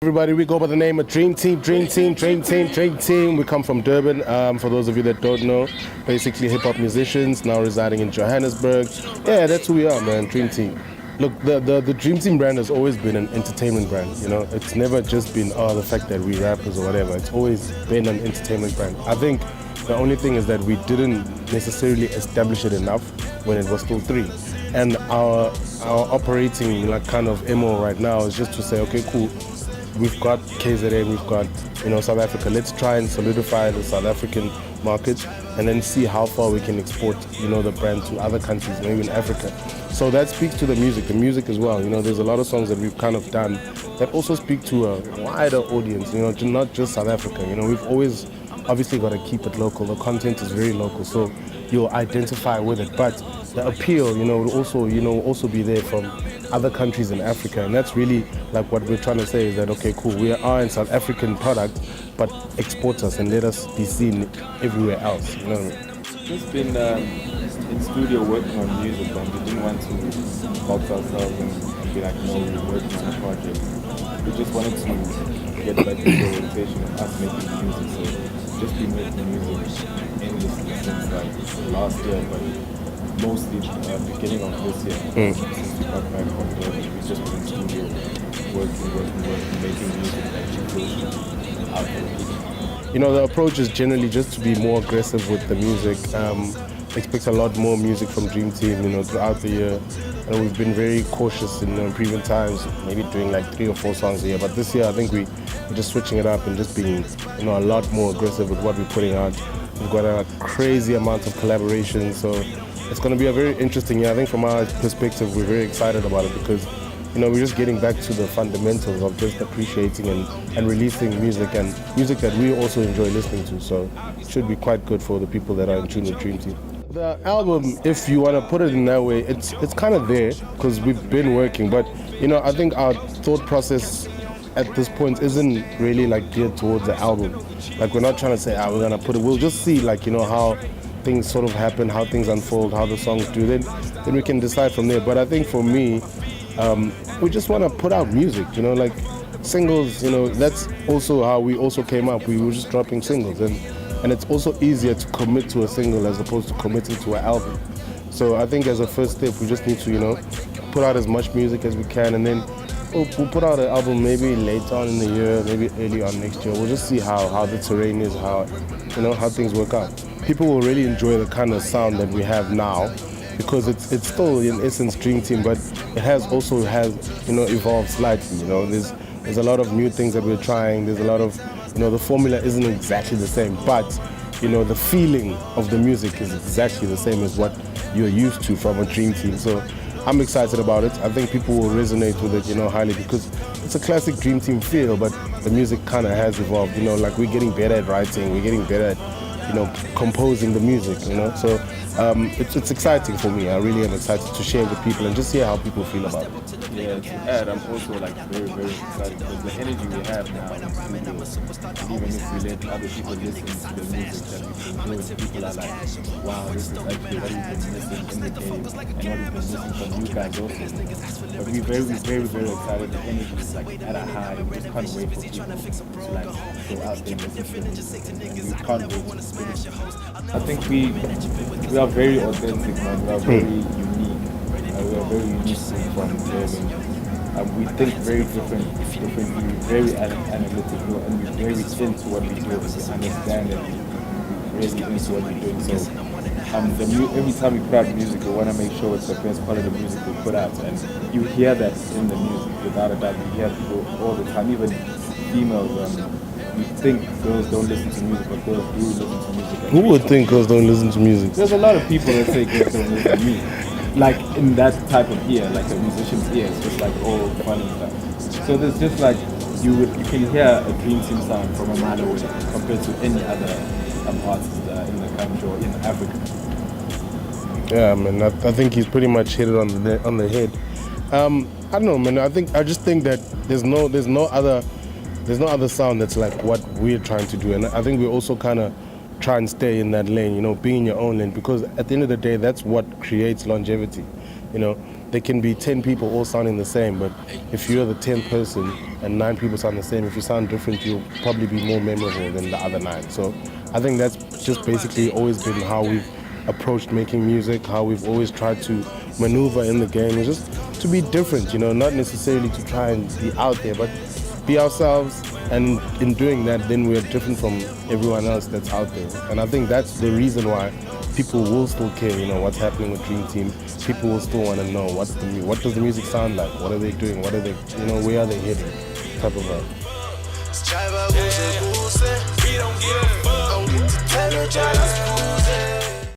Everybody, we go by the name of Dream Team, Dream Team, Dream Team, Dream Team. We come from Durban. For those of you that don't know, basically hip-hop musicians now residing in Johannesburg. Yeah, that's who we are, man, Dream Team. Look, the Dream Team brand has always been an entertainment brand, you know. It's never just been, the fact that we rappers or whatever. It's always been an entertainment brand. I think the only thing is that we didn't necessarily establish it enough when it was still three. And our operating like kind of MO right now is just to say, okay, cool. We've got KZN, we've got, South Africa. Let's try and solidify the South African market and then see how far we can export, the brand to other countries, maybe in Africa. So that speaks to the music as well. There's a lot of songs that we've kind of done that also speak to a wider audience, not just South Africa. We've always obviously got to keep it local. The content is very local, so you'll identify with it. But the appeal, will also be there from other countries in Africa, and that's really like what we're trying to say is that, okay, cool, we are in South African product, but export us and let us be seen everywhere else. Just been in studio working on music, and we didn't want to box ourselves and be like, no, we're working on a project. We just wanted to get back into the rotation of us making music. So just been making music endlessly since like last year, but mostly beginning of this year. Since we got back from there, we just been in studio working, making music that out there. The approach is generally just to be more aggressive with the music. Expect a lot more music from Dream Team, throughout the year. And we've been very cautious in previous times, maybe doing like 3 or 4 songs a year. But this year, I think we're just switching it up and just being, a lot more aggressive with what we're putting out. We've got a crazy amount of collaborations, so it's going to be a very interesting year. I think from our perspective, we're very excited about it because, we're just getting back to the fundamentals of just appreciating and releasing music and music that we also enjoy listening to. So it should be quite good for the people that are in tune with Dream Team. The album, if you want to put it in that way, it's kind of there because we've been working. But, I think our thought process at this point isn't really like geared towards the album. Like we're not trying to say, we're going to put it. We'll just see like, how things sort of happen, how things unfold, how the songs do. Then we can decide from there. But I think for me, we just want to put out music, like singles, that's also how we also came up. We were just dropping singles and it's also easier to commit to a single as opposed to committing to an album. So I think as a first step, we just need to, put out as much music as we can, and then we'll put out an album maybe later on in the year, maybe early on next year. We'll just see how the terrain is, how things work out. People will really enjoy the kind of sound that we have now, because it's still in essence Dream Team, but it has evolved slightly. There's a lot of new things that we're trying. There's a lot of the formula isn't exactly the same, but the feeling of the music is exactly the same as what you're used to from a Dream Team. So I'm excited about it. I think people will resonate with it, highly, because it's a classic Dream Team feel, but the music kind of has evolved. Like we're getting better at writing, we're getting better at composing the music, so it's exciting for me. I really am excited to share with people and just hear how people feel about it. Yeah, to add, I'm also like very, very excited because the energy we have now in the studio, even if we let other people listen to the music that we've been doing, people are like, wow, this is actually what we've been missing in the game and what we've been missing from you guys also. But we're very, very, very excited. The energy is like at a high. We just can't wait for people to like go out there and listen to it. And we can't wait to finish. I think we are very authentic, man. We are very unique. We are very unique from Durban. We think very differently, very analytical, and we're very into what we do. We understand it. We're really into what we're doing. So every time we put out music, we want to make sure it's the best quality music we put out. And you hear that in the music, without a doubt. You hear people all the time, even females. You think girls don't listen to music, but girls do listen to music. Who would think girls don't listen to music? There's a lot of people that say girls don't listen to music. Like in that type of ear, like a musician's ear, it's just like all fun and stuff. So there's just like, you can hear a Dream Team sound from a mile away compared to any other artist in the country or in Africa. Yeah, man, I think he's pretty much hit it on the head. I don't know, man. I just think that there's no other sound that's like what we're trying to do, and I think we also kind of try and stay in that lane, being in your own lane, because at the end of the day, that's what creates longevity. There there can be 10 people all sounding the same, but if you're the 10th person and 9 people sound the same, if you sound different, you'll probably be more memorable than the other 9. So I think that's just basically always been how we've approached making music, how we've always tried to maneuver in the game, is just to be different, you know, not necessarily to try and be out there, but be ourselves. And in doing that, then we're different from everyone else that's out there. And I think that's the reason why people will still care, you know, what's happening with Dreamteam. People will still want to know what does the music sound like, what are they doing, what are they, you know, where are they heading, type of vibe. We don't give a fuck.